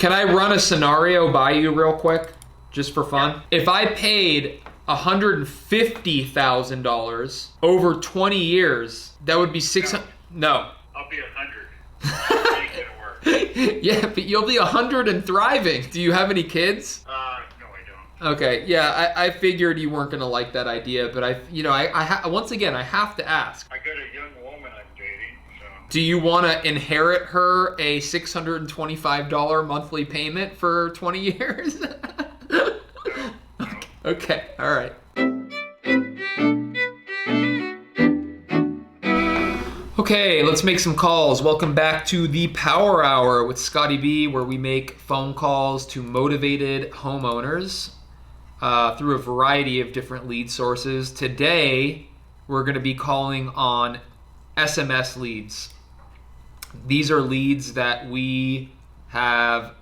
Can I run a scenario by you real quick, just for fun? If I paid $150,000 over 20 years, that would be 600. No. I'll be 100. Ain't gonna work. Yeah, but you'll be 100 and thriving. Do you have any kids? No, I don't. Okay, yeah, I figured you weren't gonna like that idea, but once again, I have to ask. I got a young woman I'm dating, so. Do you want to inherit her a $625 monthly payment for 20 years? No. Okay, all right. Okay, let's make some calls. Welcome back to the Power Hour with Scotty B, where we make phone calls to motivated homeowners through a variety of different lead sources. Today, we're going to be calling on SMS leads. These are leads that we have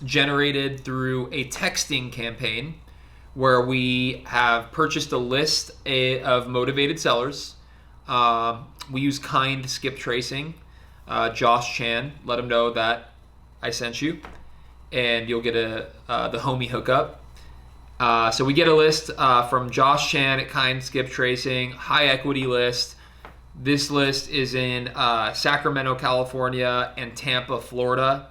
generated through a texting campaign where we have purchased a list of motivated sellers. We use kind skip tracing. Josh Chan, let him know that I sent you, and you'll get the homie hookup. So we get a list from Josh Chan at Kind Skip Tracing, high equity list. This list is in Sacramento, California, and Tampa, Florida.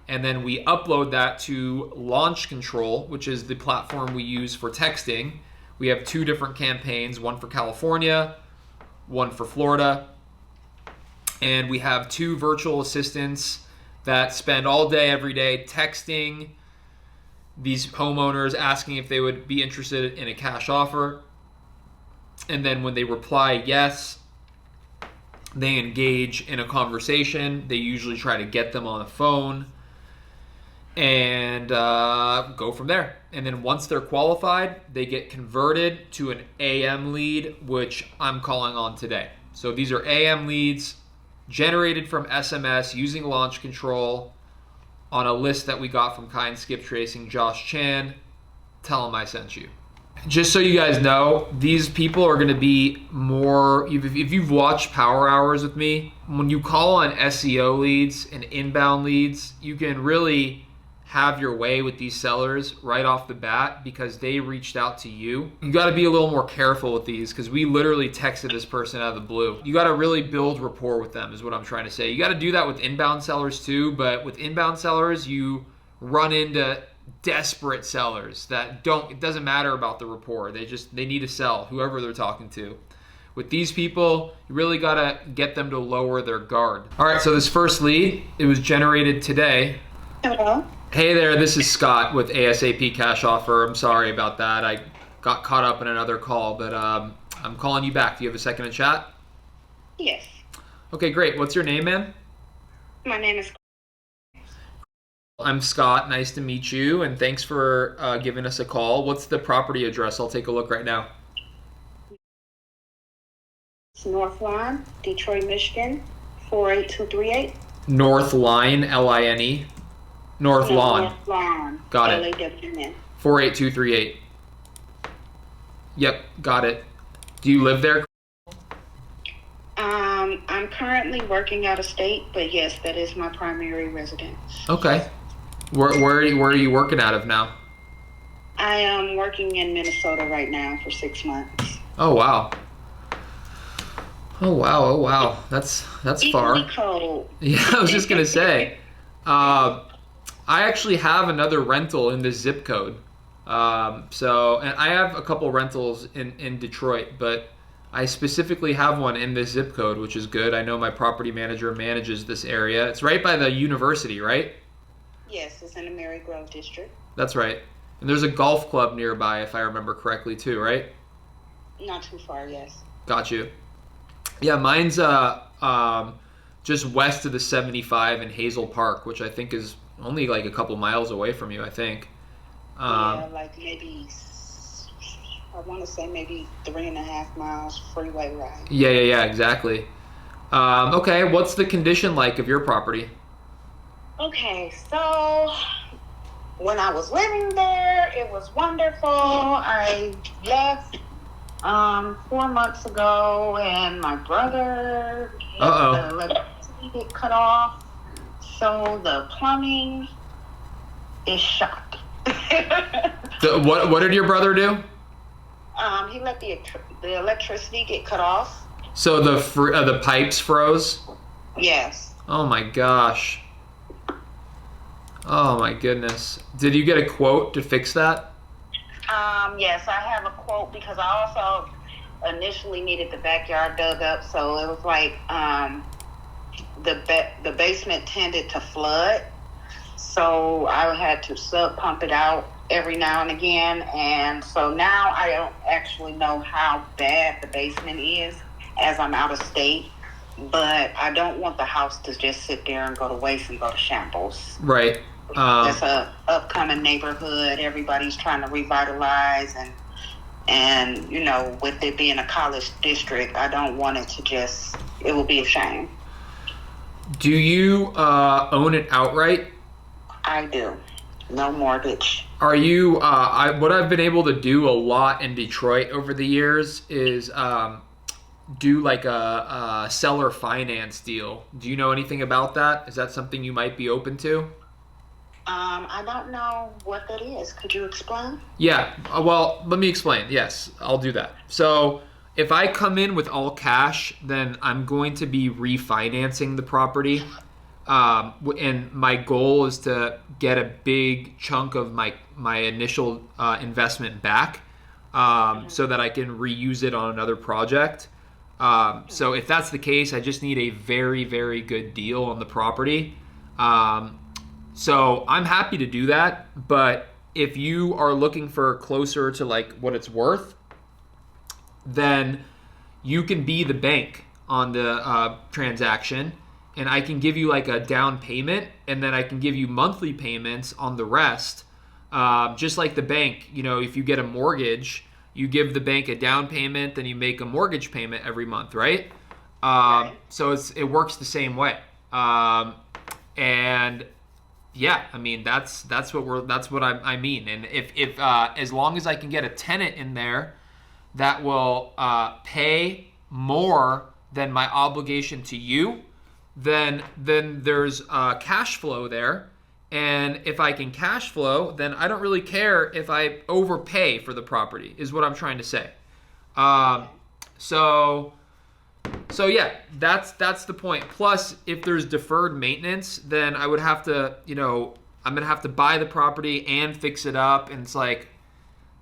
And then we upload that to Launch Control, which is the platform we use for texting. We have two different campaigns, one for California, one for Florida. And we have two virtual assistants that spend all day, every day, texting these homeowners, asking if they would be interested in a cash offer. And then when they reply yes, they engage in a conversation. They usually try to get them on the phone and go from there. And then once they're qualified, they get converted to an AM lead, which I'm calling on today. So these are AM leads generated from SMS using Launch Control on a list that we got from Kind Skip Tracing, Josh Chan. Tell him I sent you. Just so you guys know, these people are going to be more, if you've watched Power Hours with me, when you call on SEO leads and inbound leads, you can really have your way with these sellers right off the bat because they reached out to you. You got to be a little more careful with these because we literally texted this person out of the blue. You got to really build rapport with them is what I'm trying to say. You got to do that with inbound sellers too, but with inbound sellers, you run into desperate sellers that it doesn't matter about the rapport. They need to sell whoever they're talking to. With these people, you really got to get them to lower their guard. All right, so this first lead, it was generated today. Hello. Hey there, this is Scott with ASAP Cash Offer. I'm sorry about that. I got caught up in another call, but I'm calling you back. Do you have a second to chat? Yes. Okay, great. What's your name, man? My name is. I'm Scott. Nice to meet you, and thanks for giving us a call. What's the property address? I'll take a look right now. It's North Line, Detroit, Michigan, 48238. North Line, Line. North Lawn. North Lawn. Got it. LAWN. 48238. Yep, got it. Do you live there? I'm currently working out of state, but yes, that is my primary residence. Okay. Where are you working out of now? I am working in Minnesota right now for 6 months. Oh wow. Oh wow. That's far. Equally cold. Yeah, I was just gonna say. I actually have another rental in this zip code. And I have a couple rentals in Detroit, but I specifically have one in this zip code, which is good. I know my property manager manages this area. It's right by the university, right? Yes, it's in the Mary Grove district. That's right. And there's a golf club nearby, if I remember correctly, too, right? Not too far, yes. Got you. Yeah, mine's just west of the 75 in Hazel Park, which I think is only like a couple miles away from you, I think. Like maybe, I want to say maybe 3.5 miles freeway ride. Yeah, exactly. Okay, what's the condition like of your property? Okay, so when I was living there, it was wonderful. I left 4 months ago, and my brother had the electricity get cut off. So the plumbing is shocked. What did your brother do? He let the electricity get cut off. So the pipes froze? Yes. Oh my gosh. Oh my goodness. Did you get a quote to fix that? Yes, I have a quote because I also initially needed the backyard dug up, so it was like the basement tended to flood, so I had to sub pump it out every now and again, and so now I don't actually know how bad the basement is as I'm out of state, but I don't want the house to just sit there and go to waste and go to shambles. Right. It's a upcoming neighborhood. Everybody's trying to revitalize, and you know, with it being a college district, I don't want it to just. It will be a shame. Do you own it outright? I do. No mortgage. Are you? What I've been able to do a lot in Detroit over the years is do like a seller finance deal. Do you know anything about that? Is that something you might be open to? I don't know what that is. Could you explain? Yeah, well, let me explain. Yes, I'll do that. So if I come in with all cash, then I'm going to be refinancing the property. And my goal is to get a big chunk of my initial investment back so that I can reuse it on another project. So if that's the case, I just need a very, very good deal on the property. So I'm happy to do that, but if you are looking for closer to like what it's worth, then you can be the bank on the transaction, and I can give you like a down payment, and then I can give you monthly payments on the rest. Just like the bank, you know, if you get a mortgage, you give the bank a down payment, then you make a mortgage payment every month, right? So it works the same way. And yeah, I mean that's what I mean. And if as long as I can get a tenant in there that will pay more than my obligation to you, then there's cash flow there. And if I can cash flow, then I don't really care if I overpay for the property, is what I'm trying to say. So yeah, that's the point. Plus, if there's deferred maintenance, then I would have to, you know, I'm gonna have to buy the property and fix it up, and it's like,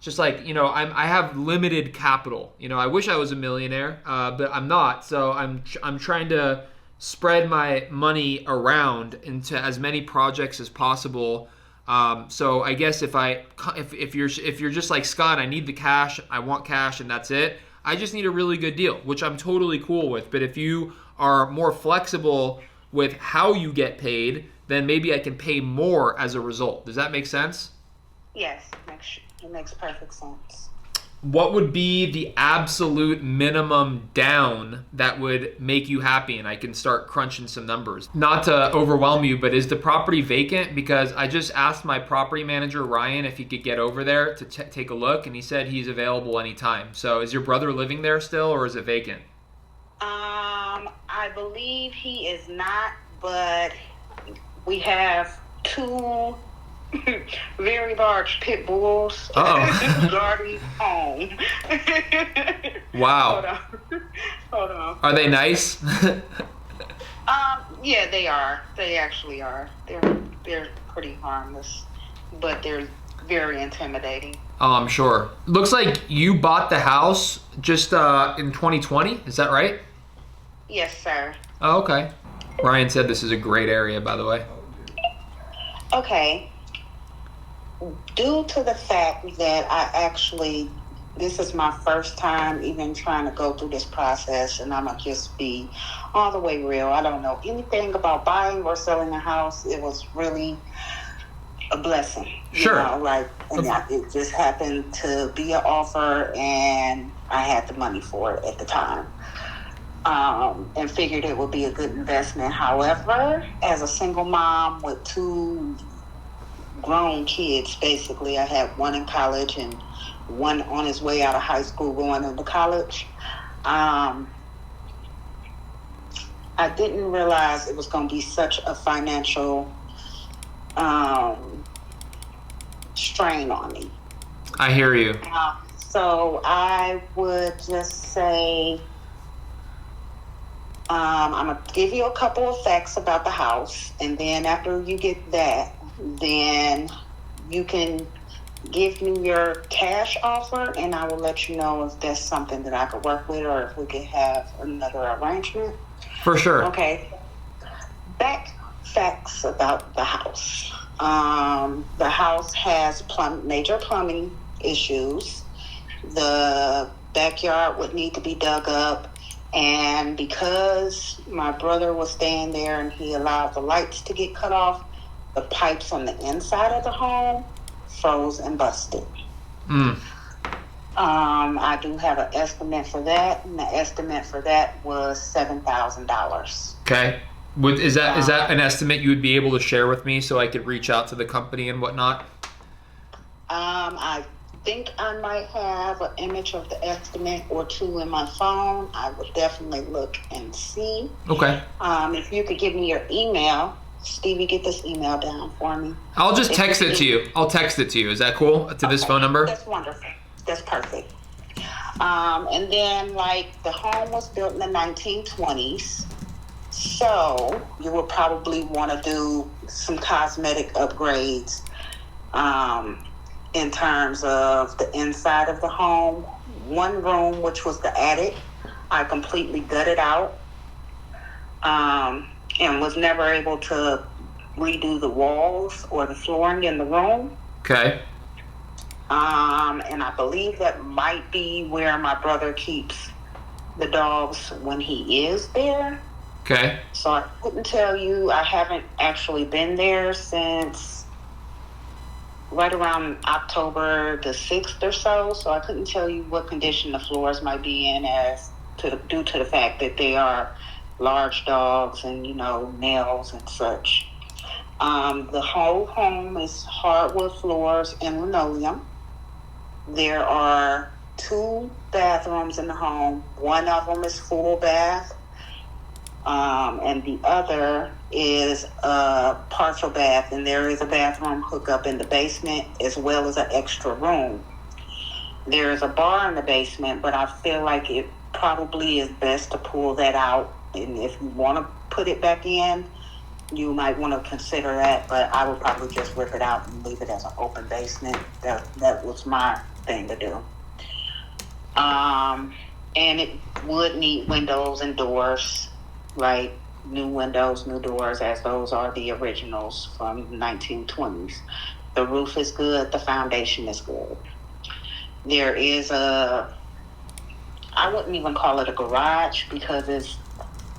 just like, you know, I have limited capital. You know, I wish I was a millionaire, but I'm not. So I'm trying to spread my money around into as many projects as possible. So I guess if you're just like, Scott, I need the cash, I want cash, and that's it. I just need a really good deal, which I'm totally cool with. But if you are more flexible with how you get paid, then maybe I can pay more as a result. Does that make sense? Yes, it makes perfect sense. What would be the absolute minimum down that would make you happy? And I can start crunching some numbers. Not to overwhelm you, but is the property vacant? Because I just asked my property manager, Ryan, if he could get over there to take a look, and he said he's available anytime. So is your brother living there still, or is it vacant? I believe he is not, but we have two very large pit bulls guarding home. Wow. Hold on. Are they nice? Yeah, they are. They actually are. They're pretty harmless, but they're very intimidating. Oh, I'm sure. Looks like you bought the house just in 2020. Is that right? Yes, sir. Oh, okay. Ryan said this is a great area, by the way. Okay. Due to the fact that this is my first time even trying to go through this process, and I'm going to just be all the way real. I don't know anything about buying or selling a house. It was really a blessing. Sure. You know, it just happened to be an offer, and I had the money for it at the time. And figured it would be a good investment. However, as a single mom with two grown kids, basically, I had one in college and one on his way out of high school going into college. I didn't realize it was going to be such a financial strain on me. I hear you. So I would just say, I'm going to give you a couple of facts about the house. And then after you get that, then you can give me your cash offer, and I will let you know if that's something that I could work with or if we could have another arrangement. For sure. Okay. Back facts about the house. The house has major plumbing issues. The backyard would need to be dug up, and because my brother was staying there and he allowed the lights to get cut off, the pipes on the inside of the home froze and busted. I do have an estimate for that, and the estimate for that was $7,000. Okay. Is that an estimate you would be able to share with me so I could reach out to the company and whatnot? I think I might have an image of the estimate or two in my phone. I would definitely look and see. Okay. If you could give me your email, Stevie, get this email down for me. I'll just text it to you. I'll text it to you. Is that cool? To this phone number? That's wonderful. That's perfect. And then, the home was built in the 1920s. So you will probably want to do some cosmetic upgrades in terms of the inside of the home. One room, which was the attic, I completely gutted out and was never able to redo the walls or the flooring in the room. Okay. And I believe that might be where my brother keeps the dogs when he is there. Okay. So I couldn't tell you. I haven't actually been there since right around October the 6th or so. So I couldn't tell you what condition the floors might be in due to the fact that they are large dogs and, nails and such. The whole home is hardwood floors and linoleum. There are 2 bathrooms in the home. One of them is full bath. And the other is a partial bath, and there is a bathroom hookup in the basement as well as an extra room. There is a bar in the basement, but I feel like it probably is best to pull that out. And if you want to put it back in, you might want to consider that, but I would probably just rip it out and leave it as an open basement. That was my thing to do. And it would need windows and doors. Right, new windows, new doors, as those are the originals from the 1920s. The roof is good, the foundation is good. There is I wouldn't even call it a garage because it's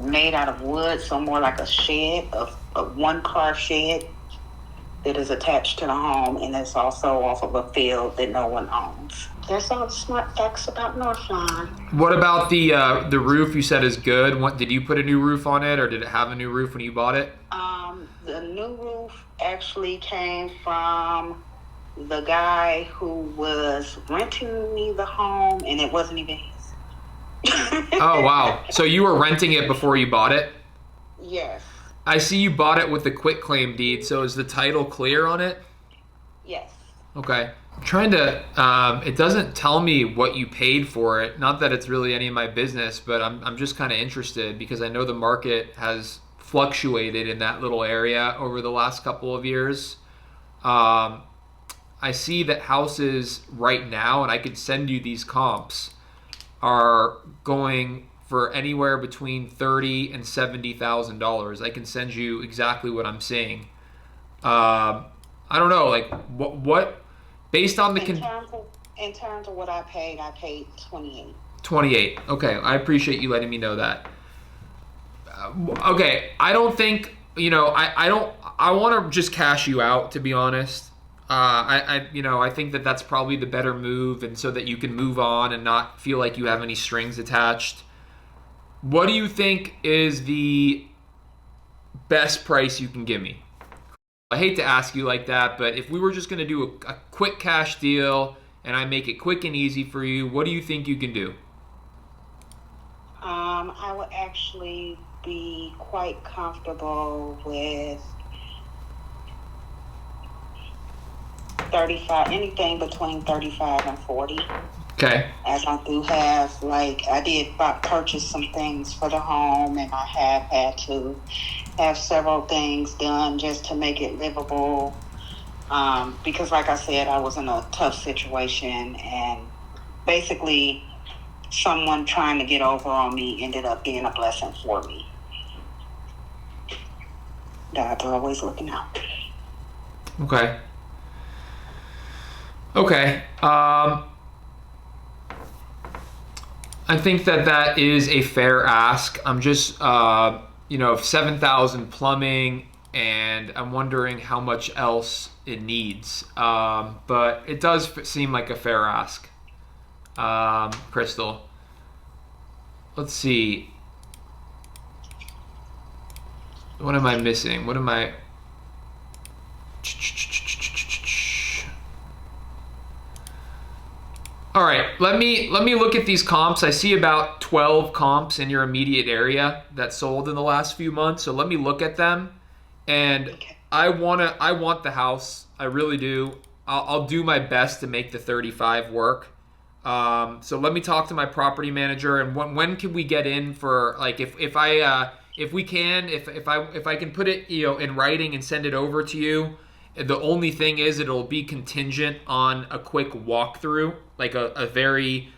made out of wood, so more like a shed, a one-car shed that is attached to the home, and it's also off of a field that no one owns. That's all the smart facts about Northline. What about the roof you said is good? Did you put a new roof on it, or did it have a new roof when you bought it? The new roof actually came from the guy who was renting me the home, and it wasn't even his. Oh, wow. So you were renting it before you bought it? Yes. I see you bought it with the quitclaim deed, so is the title clear on it? Yes. Okay. I'm trying to, it doesn't tell me what you paid for it. Not that it's really any of my business, but I'm just kind of interested because I know the market has fluctuated in that little area over the last couple of years. I see that houses right now, and I could send you these comps, are going for anywhere between $30,000 and $70,000. I can send you exactly what I'm seeing. I don't know, what based on the in terms of what I paid 28. 28. Okay, I appreciate you letting me know that. Okay, I don't think I want to just cash you out, to be honest. I think that that's probably the better move, and so that you can move on and not feel like you have any strings attached. What do you think is the best price you can give me? I hate to ask you like that, but if we were just going to do a quick cash deal and I make it quick and easy for you, what do you think you can do? I would actually be quite comfortable with 35, anything between 35 and 40. Okay. As I do have, like, I did purchase some things for the home, and I have had to have several things done just to make it livable. Because, like I said, I was in a tough situation, and basically someone trying to get over on me ended up being a blessing for me. God's always looking out. Okay. Okay. I think that is a fair ask. I'm just, 7,000 plumbing, and I'm wondering how much else it needs. But it does seem like a fair ask. Crystal. Let's see. What am I missing? What am I... All right, let me look at these comps. I see about 12 comps in your immediate area that sold in the last few months. So let me look at them, and I want the house. I really do. I'll do my best to make the 35 work. So let me talk to my property manager, and when can we get in for, like, if I can put it in writing and send it over to you. The only thing is it'll be contingent on a quick walkthrough, like a very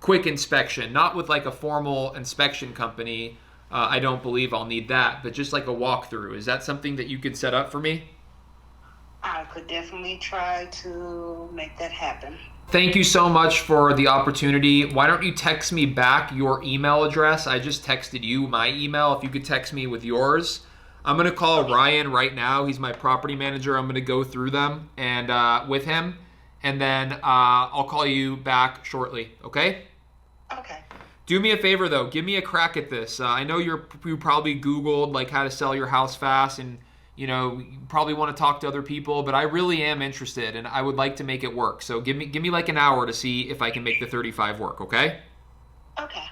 quick inspection, not with like a formal inspection company. I don't believe I'll need that, but just like a walkthrough. Is that something that you could set up for me? I could definitely try to make that happen. Thank you so much for the opportunity. Why don't you text me back your email address? I just texted you my email. If you could text me with yours. I'm going to call Ryan right now. He's my property manager. I'm going to go through them and with him, and then I'll call you back shortly, okay? Okay. Do me a favor, though. Give me a crack at this. I know you probably Googled like how to sell your house fast, and you probably want to talk to other people, but I really am interested, and I would like to make it work. So give me like an hour to see if I can make the 35 work, okay? Okay.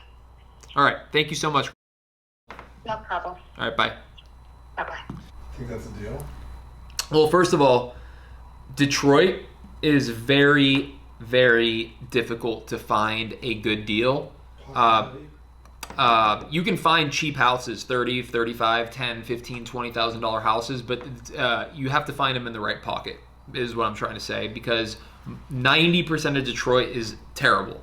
All right. Thank you so much. No problem. All right, bye. Bye-bye. Think that's a deal? Well, first of all, Detroit is very, very difficult to find a good deal. You can find cheap houses, 30, 35, 10, 15, $20,000 houses, but you have to find them in the right pocket, is what I'm trying to say, because 90% of Detroit is terrible.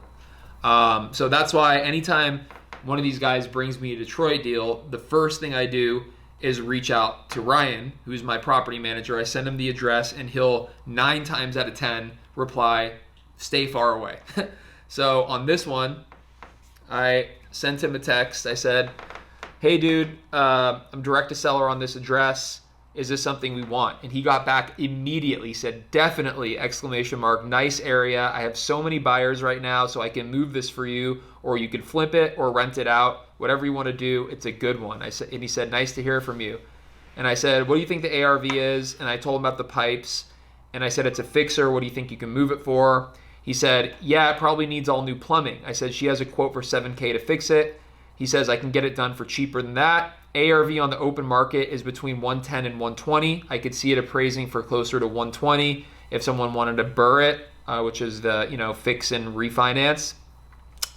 So that's why anytime one of these guys brings me a Detroit deal, the first thing I do is reach out to Ryan, who's my property manager. I send him the address, and he'll 9 times out of 10 reply, stay far away. So on this one, I sent him a text. I said, hey dude, I'm direct to seller on this address. Is this something we want? And he got back immediately, said, definitely, ! Nice area. I have so many buyers right now, so I can move this for you, or you can flip it or rent it out. Whatever you want to do, it's a good one. And he said, nice to hear from you. And I said, what do you think the ARV is? And I told him about the pipes. And I said, it's a fixer. What do you think you can move it for? He said, yeah, it probably needs all new plumbing. I said, she has a quote for $7K to fix it. He says, I can get it done for cheaper than that. ARV on the open market is between 110 and 120. I could see it appraising for closer to 120 if someone wanted to burr it, which is the, fix and refinance.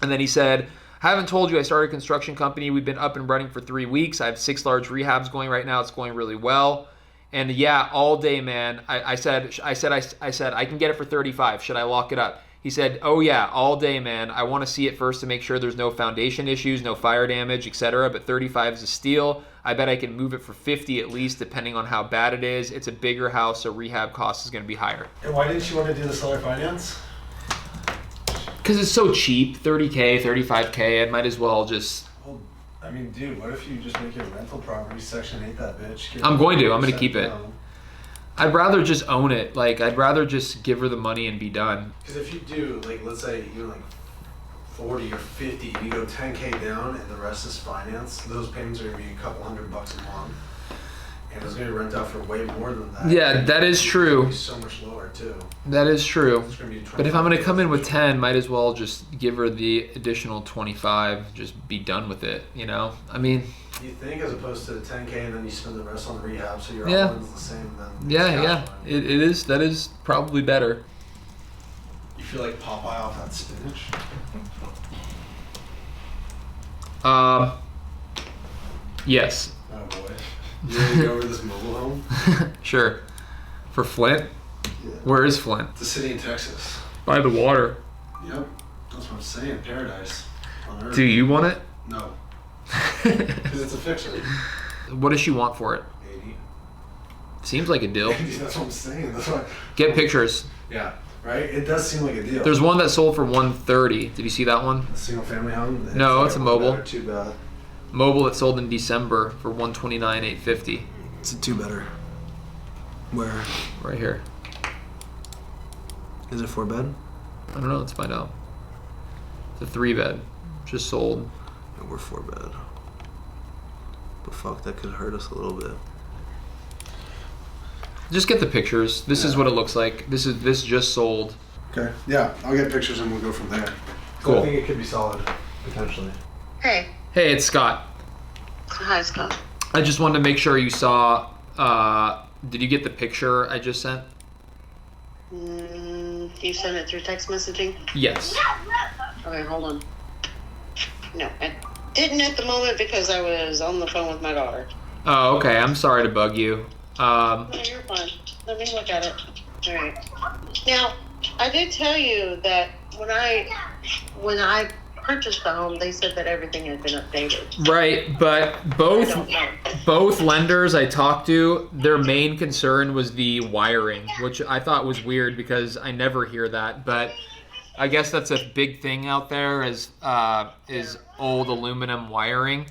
And then he said, I haven't told you I started a construction company. We've been up and running for 3 weeks. I have 6 large rehabs going right now. It's going really well. And yeah, all day, man. I said, I can get it for 35. Should I lock it up? He said, oh yeah, all day, man. I want to see it first to make sure there's no foundation issues, no fire damage, etc. But 35 is a steal. I bet I can move it for 50 at least, depending on how bad it is. It's a bigger house, so rehab cost is going to be higher. And why didn't you want to do the seller finance? Because it's so cheap, 30K, 35K. I might as well just... Well, I mean, dude, what if you just make it a rental property, Section 8 that bitch? I'm going to keep it. Down. I'd rather just own it. Like, I'd rather just give her the money and be done. Because if you do, like, let's say you're like 40 or 50, you go 10K down and the rest is finance, those payments are going to be a couple $100 a month. And it's going to rent out for way more than that. Yeah, that is true. So much lower. too. That is true. It's gonna be But if I'm going to come in with 25,000. 10, might as well just give her the additional 25, just be done with it, you know? I mean, You think as opposed to 10K and then you spend the rest on the rehab, so your Yeah. all-in's the same. Then yeah, it's yeah. cash money. It is, that is probably better. You feel like Popeye off that spinach? Yes. Oh boy. You ready to go over this mobile home? Sure. For Flint? Yeah. Where is Flint? It's a city in Texas. By the water. Yep. That's what I'm saying. Paradise on Earth. Do you want it? No. Because it's a fixer. What does she want for it? 80. Seems like a deal. That's what I'm saying. That's why. Get pictures. Yeah. Right? It does seem like a deal. There's one that sold for 130. Did you see that one? A single family home? No, it's a mobile. Too bad. Mobile that sold in December for 129,850. It's a two better. Where? Right here. Is it 4-bed? I don't know. Let's find out. It's a 3-bed. Just sold. No, we're 4-bed. But fuck, that could hurt us a little bit. Just get the pictures. This is Yeah. what it looks like. This just sold. Okay. Yeah, I'll get pictures and we'll go from there. Cool. I think it could be solid, potentially. Hey. Hey, it's Scott. Hi, Scott. I just wanted to make sure you saw. Did you get the picture I just sent? You sent it through text messaging? Yes. Okay, hold on. No, I didn't at the moment because I was on the phone with my daughter. Oh, okay. I'm sorry to bug you. No, you're fine. Let me look at it. All right. Now, I did tell you that when I purchased the home, they said that everything had been updated. Right, but I both don't know. both lenders I talked to, their main concern was the wiring, which I thought was weird because I never hear that. But I guess that's a big thing out there is old aluminum wiring.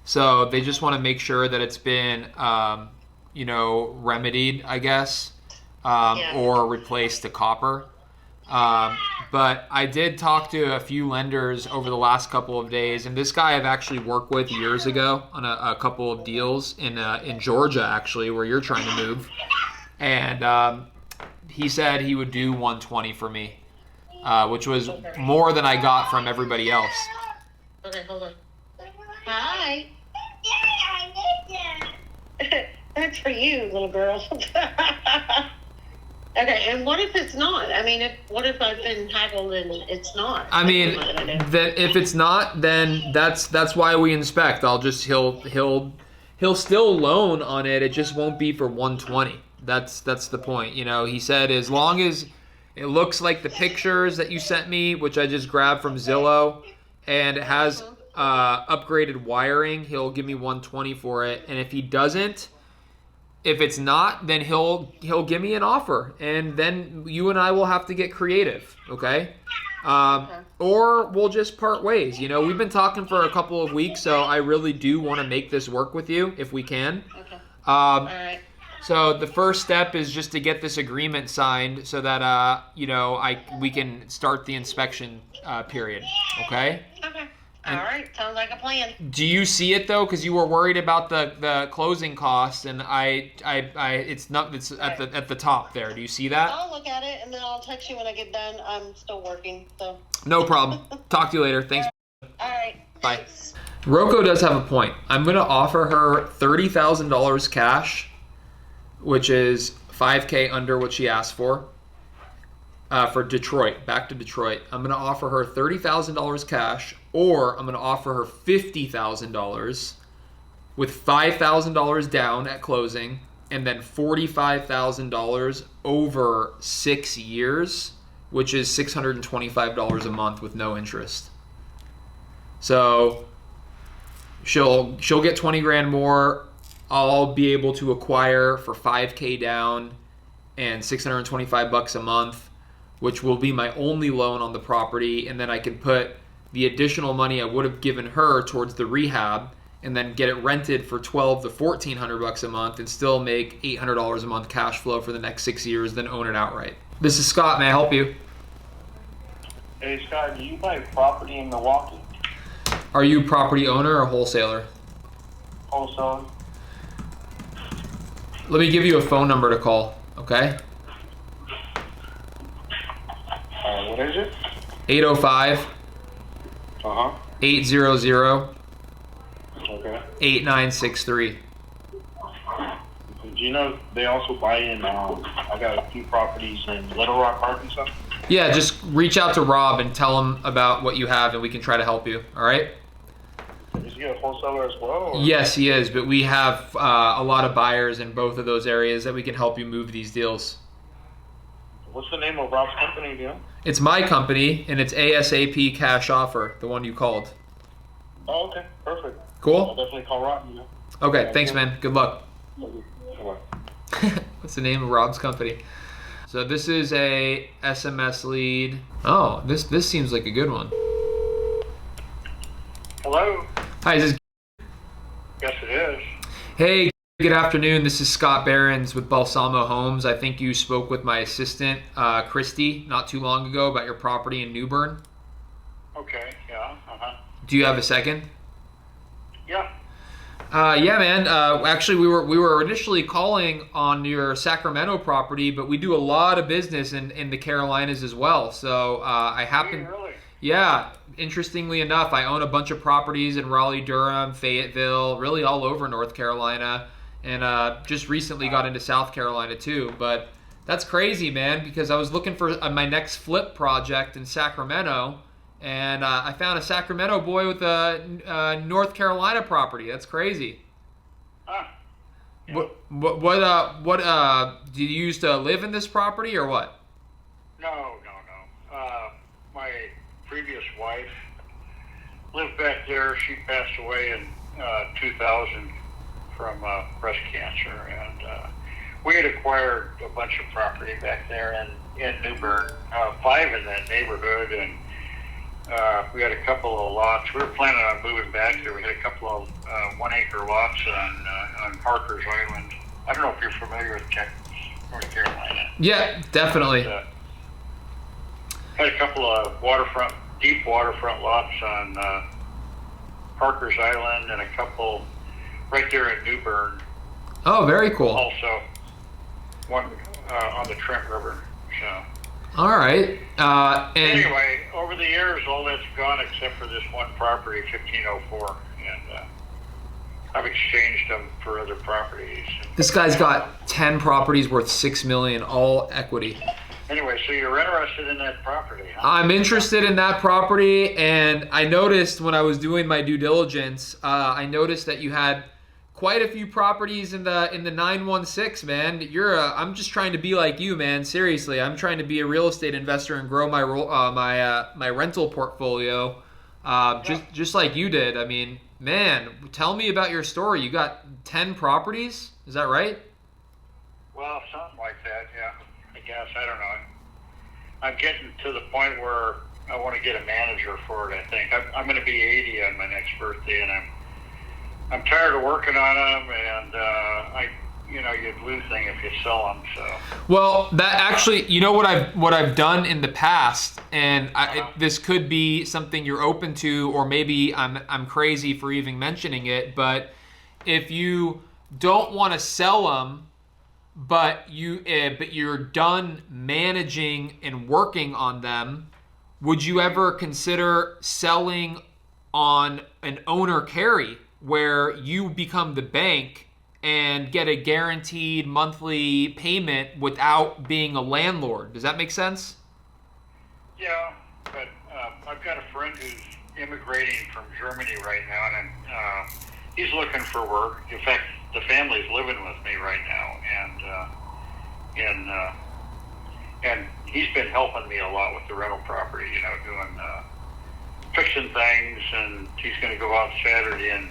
So they just want to make sure that it's been remedied, I guess, or replaced to copper. But I did talk to a few lenders over the last couple of days, and this guy I've actually worked with years ago on a couple of deals in Georgia, actually, where you're trying to move. And he said he would do 120 for me, which was more than I got from everybody else. Okay, hold on. Hi. That's for you, little girl. Okay, and what if it's not? I mean, what if I've been haggled and it's not? I mean, What am I gonna do? that if it's not, then that's why we inspect. He'll still loan on it. It just won't be for 120. That's the point. He said as long as it looks like the pictures that you sent me, which I just grabbed from Zillow, and it has upgraded wiring, he'll give me 120 for it. And if he doesn't, if it's not, then he'll give me an offer, and then you and I will have to get creative, okay? Or we'll just part ways. We've been talking for a couple of weeks, so I really do want to make this work with you if we can. Okay. All right. So the first step is just to get this agreement signed so that we can start the inspection period, okay? Okay. All right. Sounds like a plan. Do you see it though? Because you were worried about the closing costs, and it's at the top there. Do you see that? I'll look at it and then I'll text you when I get done. I'm still working, so. No problem. Talk to you later. Thanks. All right. Bye. Thanks. Rocco does have a point. I'm gonna offer her $30,000 cash, which is $5K under what she asked for Detroit. Back to Detroit. I'm gonna offer her $30,000 cash, or I'm gonna offer her $50,000 with $5,000 down at closing, and then $45,000 over 6 years, which is $625 a month with no interest. So she'll get 20 grand more. I'll be able to acquire for $5K down and $625 a month, which will be my only loan on the property, and then I can put the additional money I would have given her towards the rehab, and then get it rented for $1,200 to $1,400 a month, and still make $800 a month cash flow for the next 6 years, then own it outright. This is Scott. May I help you? Hey, Scott, do you buy property in Milwaukee? Are you a property owner or wholesaler? Also, Let me give you a phone number to call, okay? What is it? 805 Uh-huh. 800 Okay. 8963. Do you know they also buy in, I got a few properties in Little Rock, Arkansas? Yeah, just reach out to Rob and tell him about what you have, and we can try to help you. All right? Is he a wholesaler as well? Or? Yes, he is, but we have a lot of buyers in both of those areas that we can help you move these deals. What's the name of Rob's company, do you know? It's my company, and it's ASAP Cash Offer, the one you called. Oh, okay. Perfect. I'll Cool? definitely call Rob, you know. Okay, thanks, man. Good luck. Bye-bye. What's the name of Rob's company? So this is a SMS lead. Oh, this seems like a good one. Hello? Hi, is this... Yes, it is. Hey, good afternoon. This is Scott Behrens with Balsamo Homes. I think you spoke with my assistant, Christy, not too long ago about your property in New Bern. Okay, yeah, uh-huh. Do you have a second? Yeah. Yeah, man. Actually, we were initially calling on your Sacramento property, but we do a lot of business in the Carolinas as well. So I happen... Really? Yeah, interestingly enough, I own a bunch of properties in Raleigh, Durham, Fayetteville, really all over North Carolina, and just recently got into South Carolina too. But that's crazy, man, because I was looking for my next flip project in Sacramento, and I found a Sacramento boy with a North Carolina property. That's crazy. Ah. Yeah. What do you used to live in this property or what? No. My previous wife lived back there. She passed away in 2000 from breast cancer, and we had acquired a bunch of property back there in New Bern, 5 in that neighborhood, and we had a couple of lots. We were planning on moving back there. We had a couple of 1-acre lots on Parker's Island. I don't know if you're familiar with North Carolina. Yeah, definitely. Had a couple of deep waterfront lots on Parker's Island, and a couple right there in New Bern. Oh, very cool. Also, one on the Trent River. So. All right. And Anyway, over the years, all that's gone except for this one property, 1504, and I've exchanged them for other properties. this guy's got 10 properties worth $6 million, all equity. Anyway, so you're interested in that property, huh? I'm interested in that property, and I noticed when I was doing my due diligence, I noticed that you had quite a few properties in the 916, man. I'm just trying to be like you, man. Seriously, I'm trying to be a real estate investor and grow my my rental portfolio, just like you did. I mean, man, tell me about your story. You got 10 properties, is that right? Well, something like that, yeah. I guess, I don't know. I'm getting to the point where I want to get a manager for it, I think. I'm going to be 80 on my next birthday, and I'm tired of working on them, and you'd lose things if you sell them, so. Well, that actually, you know what I've done in the past, and this could be something you're open to, or maybe I'm crazy for even mentioning it, but if you don't want to sell them, but you're done managing and working on them, would you ever consider selling on an owner carry where you become the bank and get a guaranteed monthly payment without being a landlord? Does that make sense? Yeah, but I've got a friend who's immigrating from Germany right now, and he's looking for work. In fact, the family's living with me right now, and he's been helping me a lot with the rental property, doing fixing things, and he's going to go out Saturday and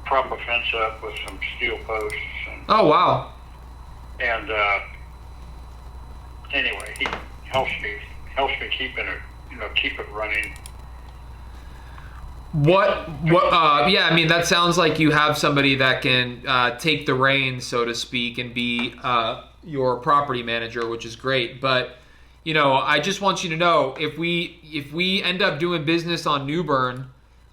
prop a fence up with some steel posts. Oh, wow. And anyway, he helps me keep it running. Yeah, I mean, that sounds like you have somebody that can take the reins, so to speak, and be your property manager, which is great. But I just want you to know, if we end up doing business on New Bern,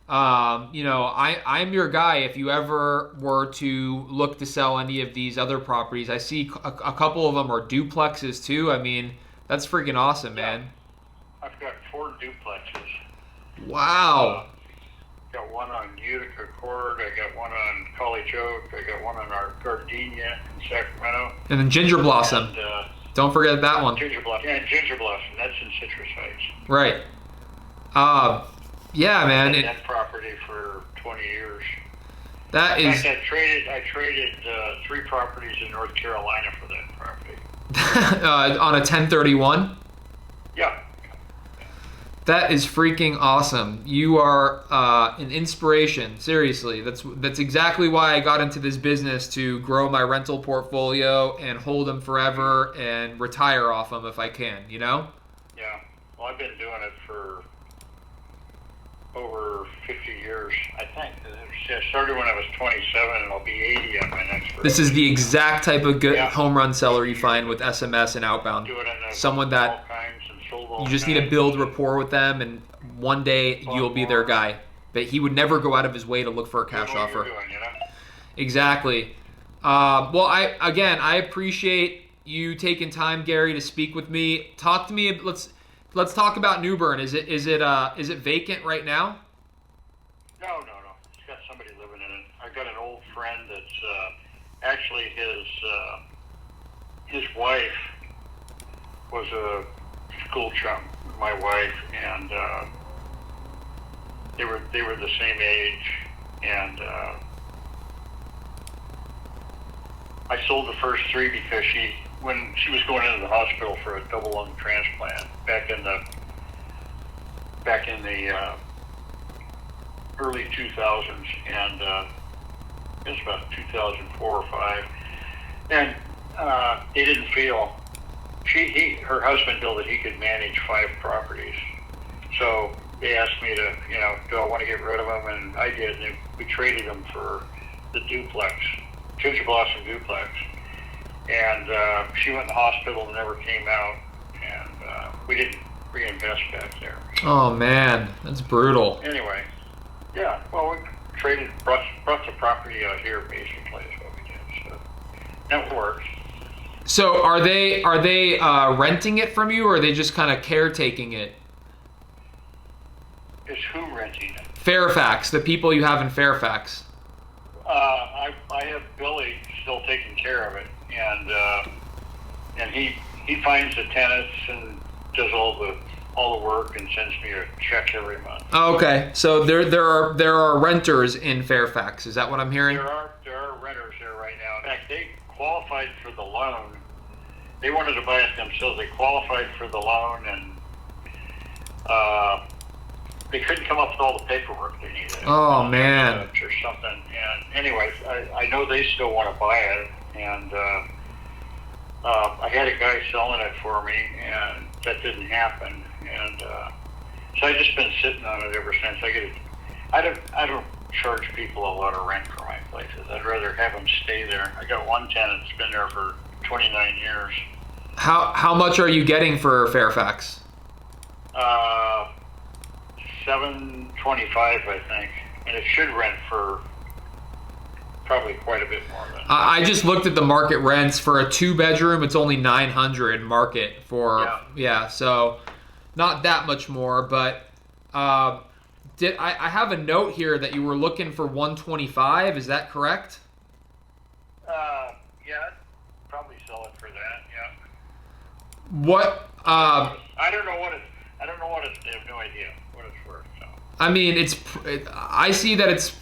I'm your guy. If you ever were to look to sell any of these other properties, I see a couple of them are duplexes too. I mean, that's freaking awesome, man. I've got 4 duplexes. Wow. Got one on Utica Court. I got one on College Oak. I got one on our Gardenia in Sacramento. And then Ginger Blossom. And, don't forget that one. Ginger Blossom. Yeah, Ginger Blossom. That's in Citrus Heights. Right. Yeah, man. I had that property for 20 years. That In is. fact, I traded 3 properties in North Carolina for that property. On a 1031. Yeah. That is freaking awesome. You are an inspiration. Seriously, that's exactly why I got into this business, to grow my rental portfolio and hold them forever and retire off them if I can. You know? Yeah. Well, I've been doing it for over 50 years, I think. I started when I was 27, and I'll be 80 on my next birthday. This is the exact type of good Yeah. home run seller you find with SMS and outbound. Do it in Someone all that kinds and sold all you just need to kinds. build rapport with them, and one day you'll be their guy. But he would never go out of his way to look for a cash Doing what offer. you're doing, you know? Exactly. Well, I appreciate you taking time, Gary, to speak with me. Talk to me. Let's talk about New Bern. Is it vacant right now? No. He's got somebody living in it. I've got an old friend that's actually his wife was a school chum with my wife, and they were the same age, and I sold the first 3 because when she was going into the hospital for a double lung transplant back in the early 2000s, and it was about 2004 or 5, and they didn't feel her husband felt that he could manage 5 properties, so they asked me to, do I want to get rid of them, and I did, and we traded them for the duplex, Ginger Blossom duplex, and she went in the hospital and never came out, and we didn't reinvest back there. Oh man, that's brutal. Anyway, yeah, well, we brought the property out here basically is what we did, so that works. So are they renting it from you, or are they just kind of caretaking it? Is who renting it? Fairfax, the people you have in Fairfax. I have Billy still taking care of it, and he finds the tenants and does all the work and sends me a check every month. Oh, okay, so there are renters in Fairfax. Is that what I'm hearing? There are renters there right now. In fact, they qualified for the loan. They wanted to buy it themselves. They qualified for the loan, and they couldn't come up with all the paperwork they needed. Oh man. Or something. And anyways, I know they still want to buy it, and I had a guy selling it for me, and that didn't happen. And so I've just been sitting on it ever since. I don't charge people a lot of rent for my places. I'd rather have them stay there. I got one tenant that's been there for 29 years. How much are you getting for Fairfax? $725, I think, and it should rent for probably quite a bit more than. I just looked at the market rents for a 2-bedroom. It's only $900 market for so not that much more. But I have a note here that you were looking for 125. Is that correct? Yeah, I'd probably sell it for that. Yeah. What? I don't know what it's. I have no idea what it's worth. So. I mean, I see that it's.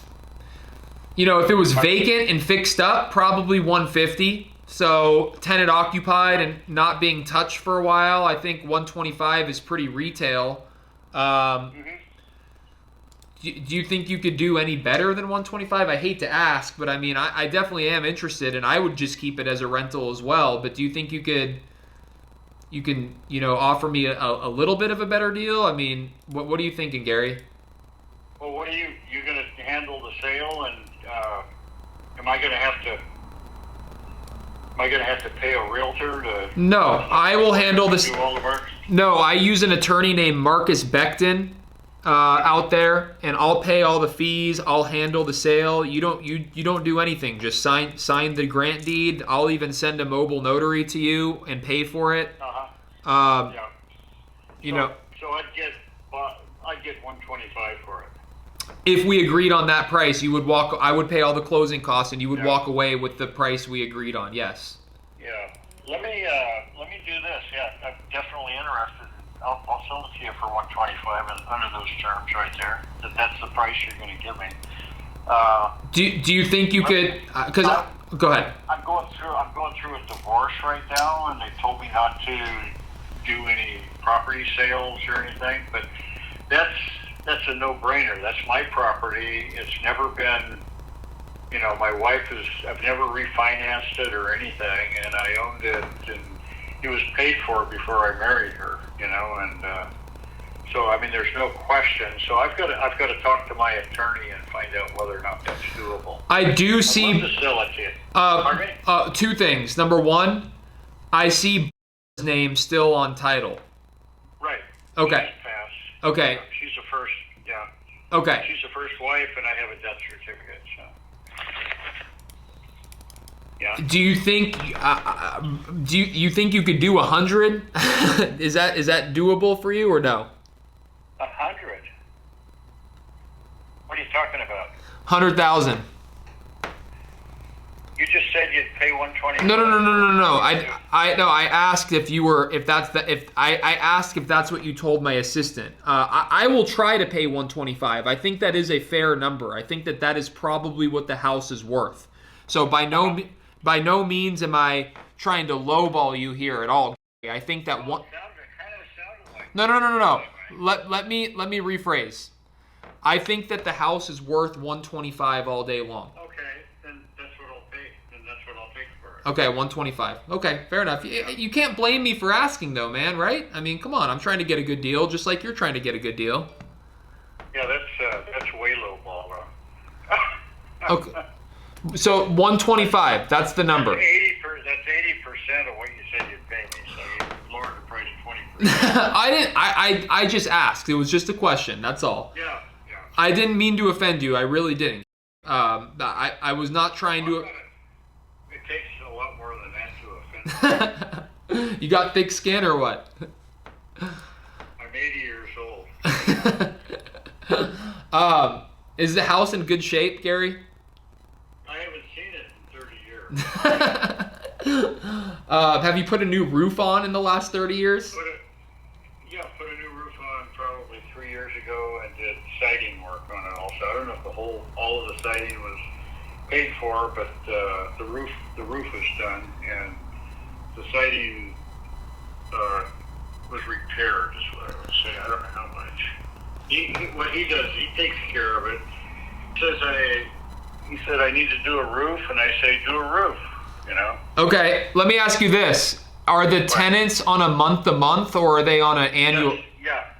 If it was vacant and fixed up, probably 150. So tenant occupied and not being touched for a while, I think 125 is pretty retail. Do you think you could do any better than 125? I hate to ask, but I mean, I definitely am interested, and I would just keep it as a rental as well. But do you think you can offer me a little bit of a better deal? I mean, what are you thinking, Gary? Well, what are you going to handle the sale, and am I going to have to pay a realtor to? No, I will handle this. Do all the work? No, I use an attorney named Marcus Becton out there, and I'll pay all the fees. I'll handle the sale. You don't do anything. Just sign the grant deed. I'll even send a mobile notary to you and pay for it. Yeah. So So I'd get 125 for it. If we agreed on that price, you would walk. I would pay all the closing costs, and you would walk away with the price we agreed on. Yes. Yeah. Let me do this. Yeah, I'm definitely interested. I'll sell it to you for 125 and under those terms right there. That's the price you're going to give me. Do you think you could? Because go ahead. I'm going through a divorce right now, and they told me not to do any property sales or anything. But that's a no-brainer. That's my property. It's never been, my wife I've never refinanced it or anything, and I owned it, and it was paid for before I married her, and so, I mean, there's no question. So I've got to talk to my attorney and find out whether or not that's doable. I do see. I'd love to sell it to you. Pardon me? Two things. Number one, I see name still on title. Right. Okay. She's passed. Okay. She's the first, yeah. Okay. She's the first wife, and I have a death certificate, so. Yeah. Do you think? Do you think you could do 100? Is that doable for you or no? 100? What are you talking about? 100,000. You just said you'd pay 120. No. I asked I asked if that's what you told my assistant. I will try to pay 125. I think that is a fair number. I think that is probably what the house is worth. So by no means am I trying to lowball you here at all. I think that one. It kind of sounded like. No. Let me rephrase. I think that the house is worth 125 all day long. Okay, then that's what I'll pay. Then that's what I'll take for it. Okay, 125. Okay, fair enough. You can't blame me for asking though, man, right? I mean, come on. I'm trying to get a good deal just like you're trying to get a good deal. Yeah, that's way low ball, though. Okay. So 125, that's the number. That's 80% of what you said you'd pay me, so you lowered the price 20%. I just asked. It was just a question, that's all. Yeah. I didn't mean to offend you. I really didn't. I was not trying to. It takes a lot more than that to offend. You got thick skin or what? I'm 80 years old. Is the house in good shape, Gary? I haven't seen it in 30 years. Have you put a new roof on in the last 30 years? Put a new roof on probably 3 years ago and did siding work on it also. I don't know if all of the siding was paid for, but the roof was done, and the siding was repaired, is what I would say. I don't know how much. What he does, he takes care of it. He said I need to do a roof, and I say do a roof, Okay, let me ask you this. Are the tenants on a month-to-month, or are they on an annual?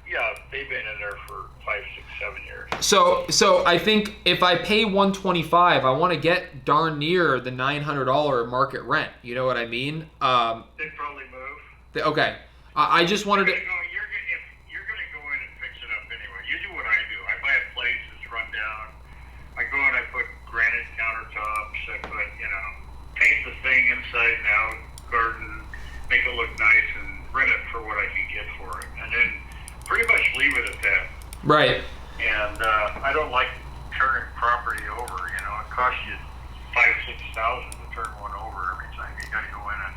Yeah, they've been in there for 5, 6, 7 years. So I think if I pay 125, I want to get darn near the $900 market rent. You know what I mean? They'd probably move. Okay. I just wanted to. You're going to go in and fix it up anyway. You do what I do. I buy a place that's run down. I go and I put granite countertops. I put, paint the thing inside and out, garden, make it look nice, and rent it for what I can get for it. And then pretty much leave it at that. Right. And I don't like turning property over. It costs you $5,000-$6,000 to turn one over every time. You got to go in and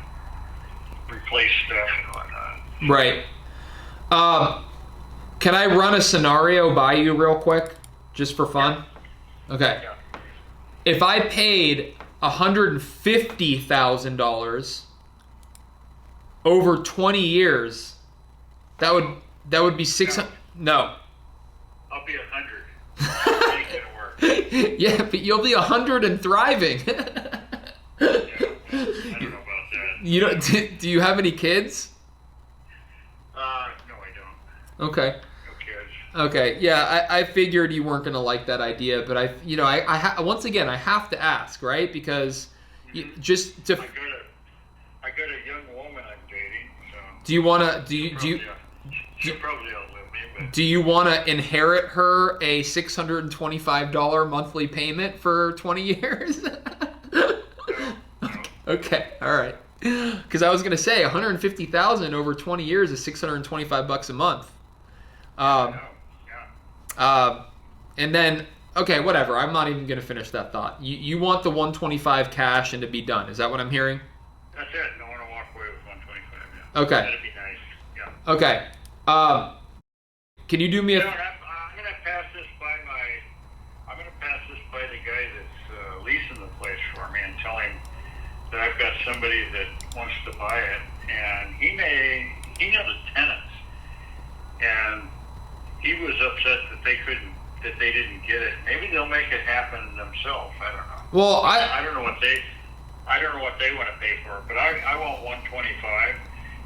replace stuff and whatnot. Right. Can I run a scenario by you real quick, just for fun? Yeah. Okay. Yeah. If I paid $150,000 over 20 years, that would be 600. No. I'll be 100. It ain't gonna work. Yeah, but you'll be 100 and thriving. Yeah, I don't know about that. You don't? Do you have any kids? No, I don't. Okay. No kids. Okay. Yeah, I figured you weren't gonna like that idea, but once again I have to ask, right? Because just to. I got a young woman I'm dating. So. Do you wanna? She'll probably outlive me, but. Do you want to inherit her a $625 monthly payment for 20 years? No. Okay, all right. Because I was gonna say $150,000 over 20 years is $625 a month. Um, Yeah. and then, okay, whatever. I'm not even going to finish that thought. You want the 125 cash and to be done. Is that what I'm hearing? That's it. I want to walk away with 125. Yeah. Okay. That'd be nice. Yeah. Okay. Can you do me You a... know, I'm gonna pass this by the guy that's leasing the place for me and tell him that I've got somebody that wants to buy it, and he knows the tenants, and he was upset that they didn't get it. Maybe they'll make it happen themselves. I don't know. Well, I don't know what they want to pay for it, but I want 125,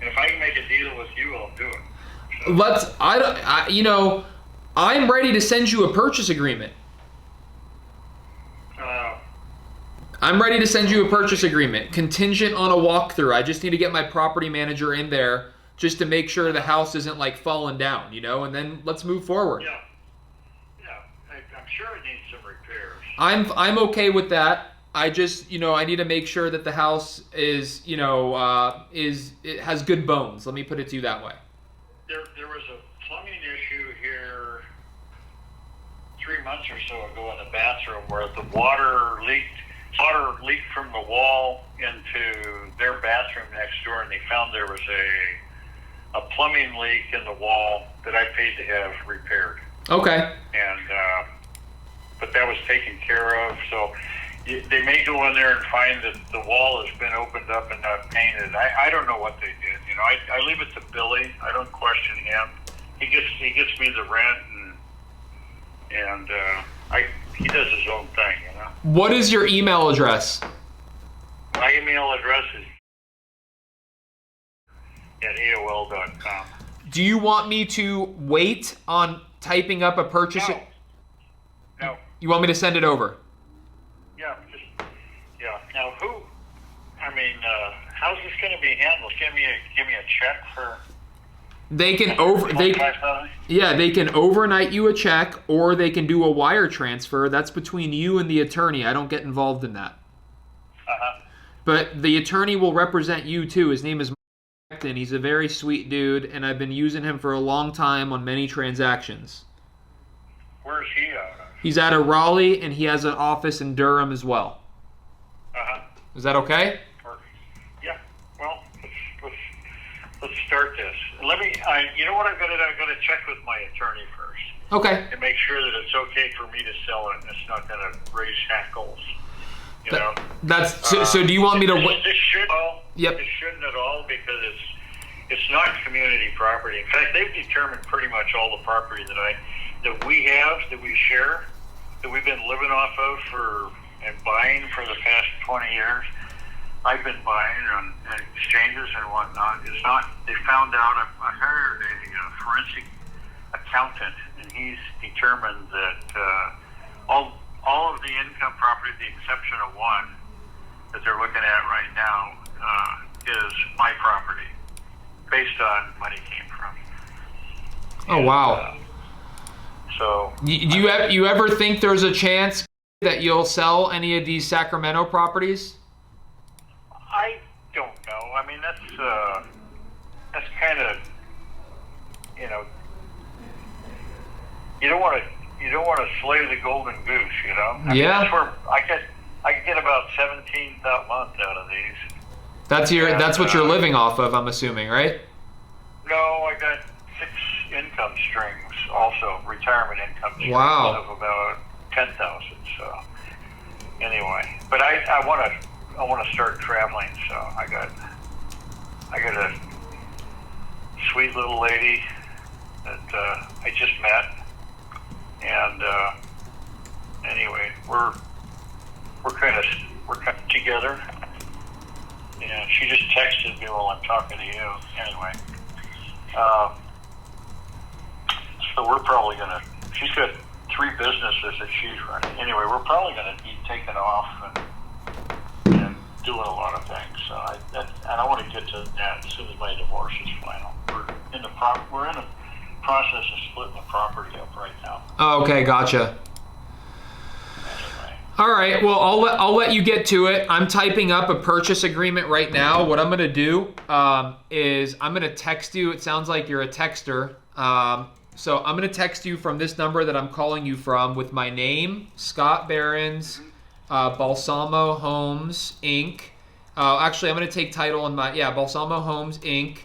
and if I can make a deal with you, I'll do it. So, I'm ready to send you a purchase agreement. I'm ready to send you a purchase agreement, contingent on a walkthrough. I just need to get my property manager in there just to make sure the house isn't like falling down, and then let's move forward. Yeah. I'm sure it needs some repairs. I'm okay with that. I just, I need to make sure that the house is, it has good bones. Let me put it to you that way. There was a plumbing issue here 3 months or so ago in the bathroom where the water leaked from the wall into their bathroom next door, and they found there was a plumbing leak in the wall that I paid to have repaired. Okay. And but that was taken care of. So they may go in there and find that the wall has been opened up and not painted. I don't know what they did. I leave it to Billy. I don't question him. He gets me the rent, and he does his own thing. What is your email address? My email address is at AOL.com. Do you want me to wait on typing up a purchase? No. You want me to send it over? Yeah. Now, how's this going to be handled? Give me a check for. They can they can overnight you a check, or they can do a wire transfer. That's between you and the attorney. I don't get involved in that. But the attorney will represent you too. His name is Mike, and he's a very sweet dude, and I've been using him for a long time on many transactions. Where's he out of? He's out of Raleigh, and he has an office in Durham as well. Is that okay? Yeah. Well, let's start this. Let me. You know what I'm gonna do? I'm gonna check with my attorney first. Okay. And make sure that it's okay for me to sell it, and it's not gonna raise hackles. So. Do you want me to? This shouldn't. Yep. This shouldn't at all, because it's not community property. In fact, they've determined pretty much all the property that we share, that we've been living off of and buying for the past 20 years. I've been buying on exchanges and whatnot. It's not. They found out. I hired a forensic accountant, and he's determined that all of the income property, with the exception of one that they're looking at right now, is my property, based on money came from. Oh, wow. So. Do you ever think there's a chance that you'll sell any of these Sacramento properties? I don't know. I mean, that's kind of, you don't want to slay the golden goose, I mean, yeah. That's where I get about 17 a month out of these. That's what you're living off of, I'm assuming, right? No, I got 6 income streams, also retirement income streams. Wow. Of about 10,000. So anyway, but I want to start traveling. So I got a sweet little lady that I just met, and anyway, we're kind of together. And she just texted me while I'm talking to you. Anyway, so we're probably gonna. She's got 3 businesses that she's running. Anyway, we're probably gonna be taking off and doing a lot of things. So I want to get to that as soon as my divorce is final. We're in the process of splitting the property up right now. Oh, okay, gotcha. All right, well, I'll let you get to it. I'm typing up a purchase agreement right now. What I'm going to do is I'm going to text you. It sounds like you're a texter. So I'm going to text you from this number that I'm calling you from with my name, Scott Behrens, Balsamo Homes, Inc. Actually, I'm going to take title on my, Balsamo Homes, Inc.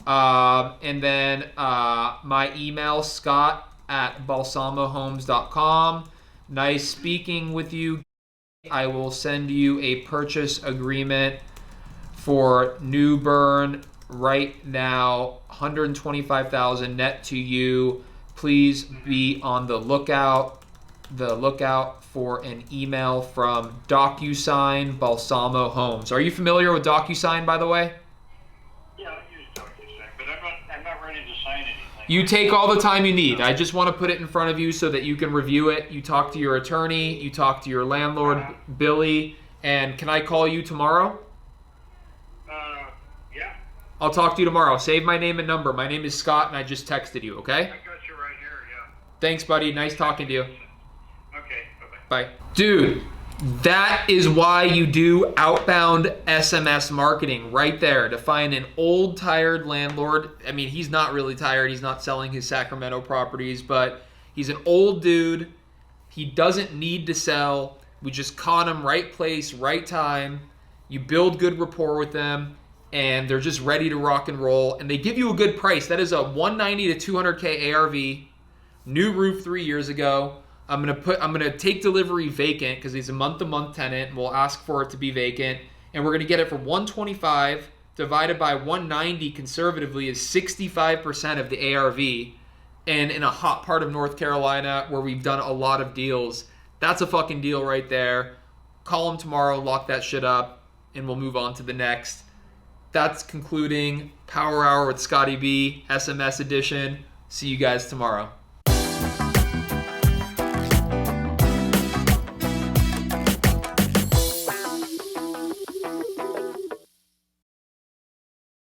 And then my email, scott@balsamohomes.com. Nice speaking with you. I will send you a purchase agreement for New Bern right now, $125,000 net to you. Please be on the lookout for an email from DocuSign Balsamo Homes. Are you familiar with DocuSign, by the way? Yeah, I use DocuSign, but I'm not ready to sign anything. You take all the time you need. I just want to put it in front of you so that you can review it. You talk to your attorney, you talk to your landlord, Billy, and can I call you tomorrow? Yeah. I'll talk to you tomorrow. Save my name and number. My name is Scott, and I just texted you, okay? I got you right here, yeah. Thanks, buddy. Nice talking to you. Okay, bye-bye. Bye. Dude, that is why you do outbound SMS marketing right there, to find an old, tired landlord. I mean, he's not really tired. He's not selling his Sacramento properties, but he's an old dude. He doesn't need to sell. We just caught him right place, right time. You build good rapport with them, and they're just ready to rock and roll, and they give you a good price. That is a 190 to 200K ARV, new roof 3 years ago. I'm gonna take delivery vacant because he's a month-to-month tenant, and we'll ask for it to be vacant, and we're gonna get it for 125 divided by 190 conservatively is 65% of the ARV, and in a hot part of North Carolina where we've done a lot of deals, that's a fucking deal right there. Call him tomorrow, lock that shit up, and we'll move on to the next. That's concluding Power Hour with Scotty B, SMS edition. See you guys tomorrow.